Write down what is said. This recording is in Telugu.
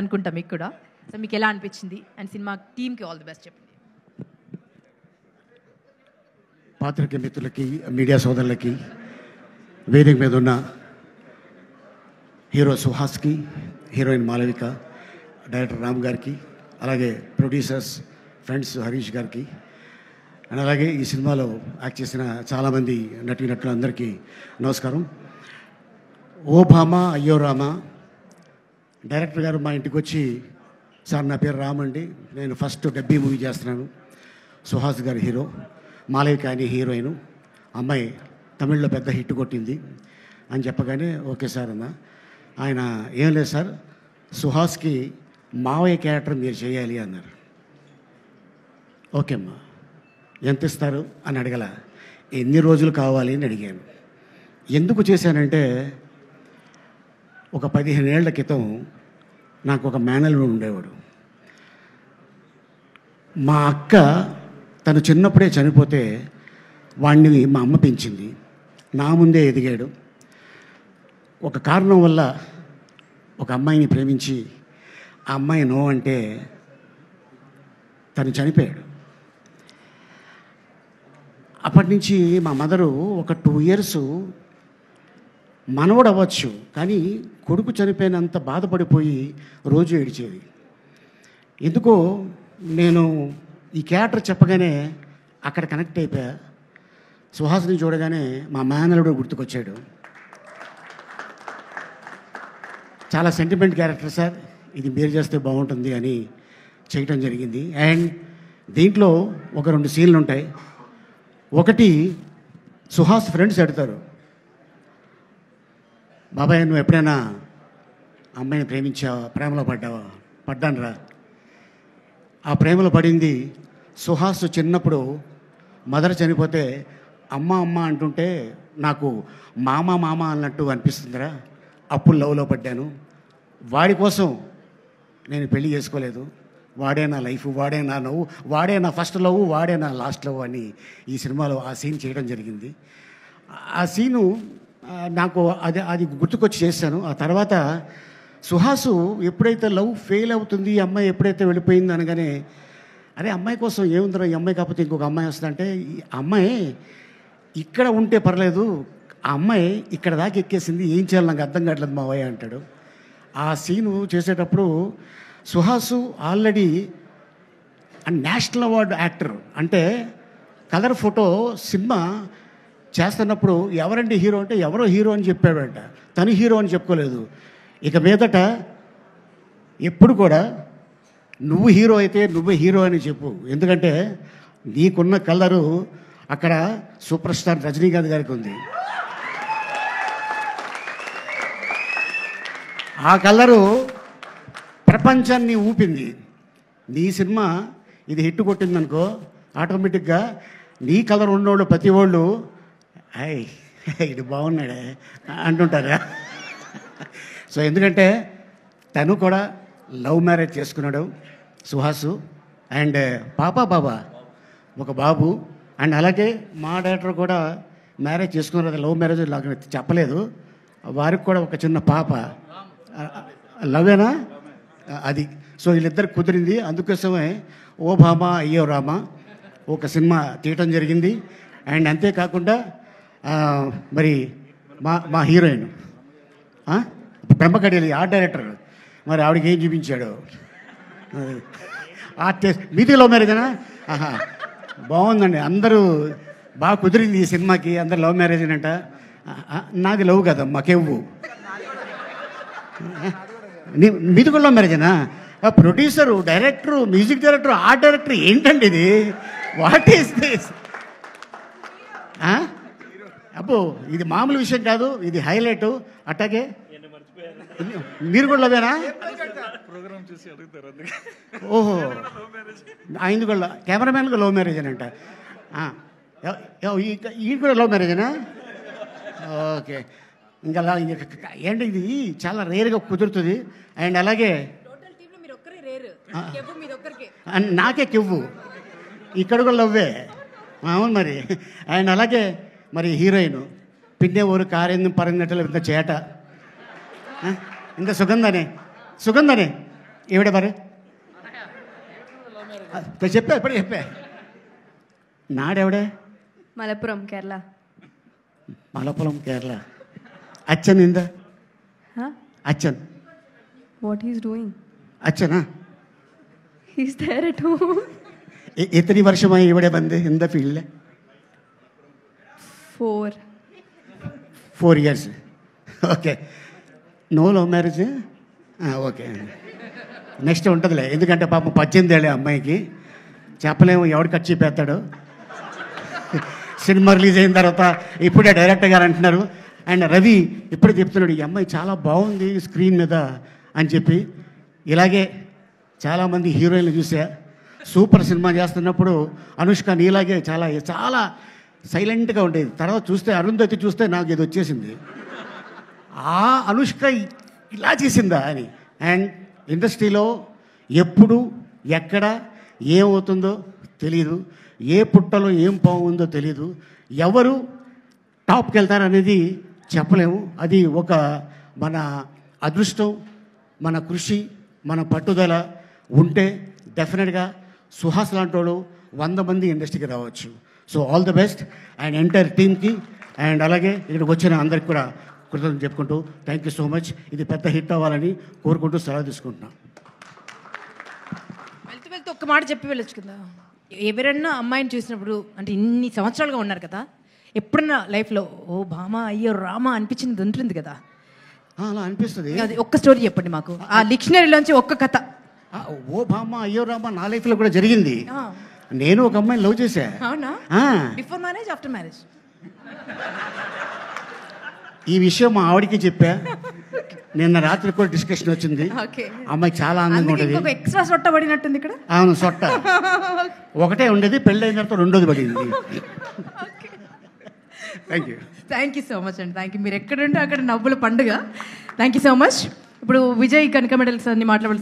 అనుకుంటా మీకు కూడా. సో మీకు ఎలా అనిపించింది అండ్ సినిమా టీమ్కి ఆల్ ది బెస్ట్ చెప్పండి. పాత్రికేయ మిత్రులకి, మీడియా సోదరులకి, వేదిక మీద ఉన్న హీరో సుహాస్కి, హీరోయిన్ మాలవిక, డైరెక్టర్ రామ్ గారికి, అలాగే ప్రొడ్యూసర్స్ ఫ్రెండ్స్ హరీష్ గారికి, అండ్ అలాగే ఈ సినిమాలో యాక్ట్ చేసిన చాలామంది నటీనటులందరికీ నమస్కారం. ఓ భామ అయ్యో రామ డైరెక్టర్ గారు మా ఇంటికి వచ్చి, సార్ నా పేరు రామ్ అండి, నేను ఫస్ట్ డబ్బీ మూవీ చేస్తున్నాను, సుహాస్ గారి హీరో, మాలవిక అని హీరోయిన్, అమ్మాయి తమిళ్లో పెద్ద హిట్ కొట్టింది అని చెప్పగానే ఓకే సార్ అన్న. ఆయన ఏం లేదు సార్, సుహాస్కి మావయ్య క్యారెక్టర్ మీరు చేయాలి అన్నారు. ఓకే అమ్మా, ఎంత ఇస్తారు అని అడగల, ఎన్ని రోజులు కావాలి అని అడిగాను. ఎందుకు చేశానంటే, ఒక 15 ఏళ్ల క్రితం నాకు ఒక మేనల్లుడు ఉండేవాడు. మా అక్క తను చిన్నప్పుడే చనిపోతే వాడిని మా అమ్మ పెంచింది, నా ముందే ఎదిగాడు. ఒక కారణం వల్ల ఒక అమ్మాయిని ప్రేమించి ఆ అమ్మాయి నో అంటే తను చనిపోయాడు. అప్పటి నుంచి మా మదరు ఒక 2 years మనవడు అవ్వచ్చు కానీ కొడుకు చనిపోయినంత బాధపడిపోయి రోజు ఏడిచేది. ఎందుకో నేను ఈ క్యారెక్టర్ చెప్పగానే అక్కడ కనెక్ట్ అయిపోయా. సుహాస్ని చూడగానే మా మేనలుడు గుర్తుకొచ్చాడు. చాలా సెంటిమెంట్ క్యారెక్టర్ సార్, ఇది మీరు చేస్తే బాగుంటుంది అని చేయటం జరిగింది. అండ్ దీంట్లో ఒక 2 సీన్లు ఉంటాయి. ఒకటి, సుహాస్ ఫ్రెండ్స్ అడుగుతారు, బాబాయ్ నువ్వు ఎప్పుడైనా అమ్మాయిని ప్రేమించావా, ప్రేమలో పడ్డావా? పడ్డాను రా. ఆ ప్రేమలో పడింది సుహాస్ చిన్నప్పుడు మదర్ చనిపోతే అమ్మ అమ్మ అంటుంటే నాకు మామ మామ అన్నట్టు అనిపిస్తుందిరా, అప్పుడు లవ్లో పడ్డాను. వాడి కోసం నేను పెళ్లి చేసుకోలేదు, వాడే నా లైఫ్, వాడే నా నవ్వు, వాడే నా ఫస్ట్ లవ్, వాడే నా లాస్ట్ లవ్ అని ఈ సినిమాలో ఆ సీన్ చేయడం జరిగింది. ఆ సీను నాకు అది గుర్తుకొచ్చి చేశాను. ఆ తర్వాత సుహాసు ఎప్పుడైతే లవ్ ఫెయిల్ అవుతుంది, ఈ అమ్మాయి ఎప్పుడైతే వెళ్ళిపోయింది అనగానే, అరే అమ్మాయి కోసం ఏముందిరా, ఈ అమ్మాయి కాకపోతే ఇంకొక అమ్మాయి వస్తుందంటే, ఈ అమ్మాయి ఇక్కడ ఉంటే పర్లేదు, ఆ అమ్మాయి ఇక్కడ దాకా ఎక్కేసింది, ఏం చేయాలి నాకు అర్థం కావట్లేదు మావయ్య అంటాడు. ఆ సీను చేసేటప్పుడు Suhas already national award actor, అంటే కలర్ ఫోటో సినిమా చేస్తున్నప్పుడు ఎవరండి హీరో అంటే ఎవరో హీరో అని చెప్పాడంట, తను హీరో అని చెప్పుకోలేదు. ఇక మీదట ఎప్పుడు కూడా నువ్వు హీరో అయితే నువ్వే హీరో అని చెప్పు, ఎందుకంటే నీకున్న కలరు అక్కడ సూపర్ స్టార్ రజనీకాంత్ గారికి ఉంది. ఆ కలరు ప్రపంచాన్ని ఊపింది. నీ సినిమా ఇది హిట్ కొట్టిందనుకో, ఆటోమేటిక్గా నీ కలర్ ఉన్నోళ్ళు ప్రతి వాళ్ళు హాయ్ ఇది బాగున్నాడే అంటుంటారా. సో ఎందుకంటే తను కూడా లవ్ మ్యారేజ్ చేసుకున్నాడు సుహాసు, అండ్ బాబా ఒక బాబు. అండ్ అలాగే మా డైరెక్టర్ కూడా మ్యారేజ్ చేసుకున్నారు, అది లవ్ మ్యారేజ్ నాకు చెప్పలేదు, వారికి కూడా ఒక చిన్న పాప. లవేనా అది. సో వీళ్ళిద్దరు కుదిరింది, అందుకోసమే ఓ భామ అయ్యో రామ ఒక సినిమా తీయటం జరిగింది. అండ్ అంతేకాకుండా మరి మా హీరోయిన్ బ్రహ్మకడియలి ఆర్ట్ డైరెక్టర్, మరి ఆవిడకి ఏం చూపించాడు, ఆర్టిస్ట్. మీది లవ్ మ్యారేజేనా? ఆహా బాగుందండి, అందరూ బాగా కుదిరింది ఈ సినిమాకి, అందరు లవ్ మ్యారేజ్ అంట. నాది లవ్ కదా మాకెవ్వు, మీది కూడా లవ్ మ్యారేజేనా? Producer, director, music director, art director, ఏంటండి ఇది, వాట్ ఈస్ దిస్? అబ్బో ఇది మామూలు విషయం కాదు, ఇది హైలైట్. అట్టాగే మీరు కూడా లవేనా? ఓహో ఆయన కూడా కెమెరామ్యాన్గా లవ్ మ్యారేజ్ అంట. ఈ కూడా లవ్ మ్యారేజేనా? ఓకే. ఇంకా ఏంటి ఇది చాలా రేర్గా కుదురుతుంది. అండ్ అలాగే నాకే కెవ్వు, ఇక్కడ కూడా లవ్వే, అవును మరి. అండ్ అలాగే మరి హీరోయిన్ పిన్నే ఊరు కారేందు పరంగట్టలు ఇంత చేట, ఇంత సుగంధనే ఈవిడ మరి చెప్పా ఎప్పుడు చెప్పా నాడెవడే మలపురం కేరళ. మలపురం కేరళ. అచ్చన్ ఇందా అచ్చన్ వాట్ ఈస్ డూయింగ్? అచ్చనా హీస్ దేర్ అట్ హోమ్. എത്ര വർഷമായി ഇവിടെ വന്ന് എന്താ field? 4 years. Okay. No love marriage? Okay. Next ఉంటుందిలే, ఎందుకంటే పాపం 18 ఏళ్ళే అమ్మాయికి, చెప్పలేము ఎవడు కట్ చెప్పేస్తాడు. సినిమా రిలీజ్ అయిన తర్వాత ఇప్పుడే డైరెక్టర్ గారు అంటున్నారు, అండ్ రవి ఇప్పుడు చెప్తున్నాడు ఈ అమ్మాయి చాలా బాగుంది స్క్రీన్ మీద అని చెప్పి. ఇలాగే చాలామంది హీరోయిన్లు చూసా, సూపర్ సినిమా చేస్తున్నప్పుడు అనుష్క నీలాగే చాలా చాలా సైలెంట్గా ఉండేది. తర్వాత చూస్తే అరుంధతి చూస్తే నాకు ఇది వచ్చేసింది, ఆ అనుష్క ఇలా చేసిందా అని. అండ్ ఇండస్ట్రీలో ఎప్పుడు ఎక్కడ ఏమవుతుందో తెలీదు, ఏ పుట్టలో ఏం బాగుందో తెలీదు, ఎవరు టాప్కి వెళ్తారనేది చెప్పలేము. అది ఒక మన అదృష్టం, మన కృషి, మన పట్టుదల ఉంటే డెఫినెట్గా సుహాస్ లాంటి వాడు 100 మంది ఇండస్ట్రీకి రావచ్చు. So all the best and entire టీమ్కి, అండ్ అలాగే ఇక్కడికి వచ్చిన అందరికి కూడా కృతజ్ఞతలు చెప్పుకుంటూ థ్యాంక్ యూ సో మచ్. ఇది పెద్ద హిట్ అవ్వాలని కోరుకుంటూ సెలవు తీసుకుంటున్నాను. వెళ్తూ ఒక్క మాట చెప్పి వెళ్ళొచ్చు కదా. ఎవరన్నా అమ్మాయిని చూసినప్పుడు, అంటే ఇన్ని సంవత్సరాలుగా ఉన్నారు కదా, ఎప్పుడన్నా లైఫ్లో ఓ భామ అయ్యో రామ అనిపించింది ఉంటుంది కదా? అలా అనిపిస్తుంది. అది ఒక్క స్టోరీ చెప్పండి మాకు, ఆ డిక్షనరీలోంచి ఒక్క కథ. ఓ బామ్మ అయ్యో రామ్మ నా లైఫ్లో కూడా జరిగింది. నేను ఒక అమ్మాయిని లవ్ చేశా. అవునా? Before marriage, after marriage? ఈ విషయం మా ఆవిడికి చెప్పా. నిన్న రాత్రి కూడా డిస్కషన్ వచ్చింది. అమ్మాయి చాలా అందంగా ఉండేది. ఎక్స్ట్రా సొట్ట పడినట్టుంది ఇక్కడ. అవును, సొట్ట ఒకటే ఉండేది, పెళ్ళి అయిన తర్వాత రెండోది పడింది. థ్యాంక్ యూ సో మచ్ అండి. Thank you. మీరు ఎక్కడుంటే అక్కడ నవ్వుల పండుగ. Thank you so much. ఇప్పుడు విజయ్ కనక మెడల్స్ అన్ని మాట్లాడాలి.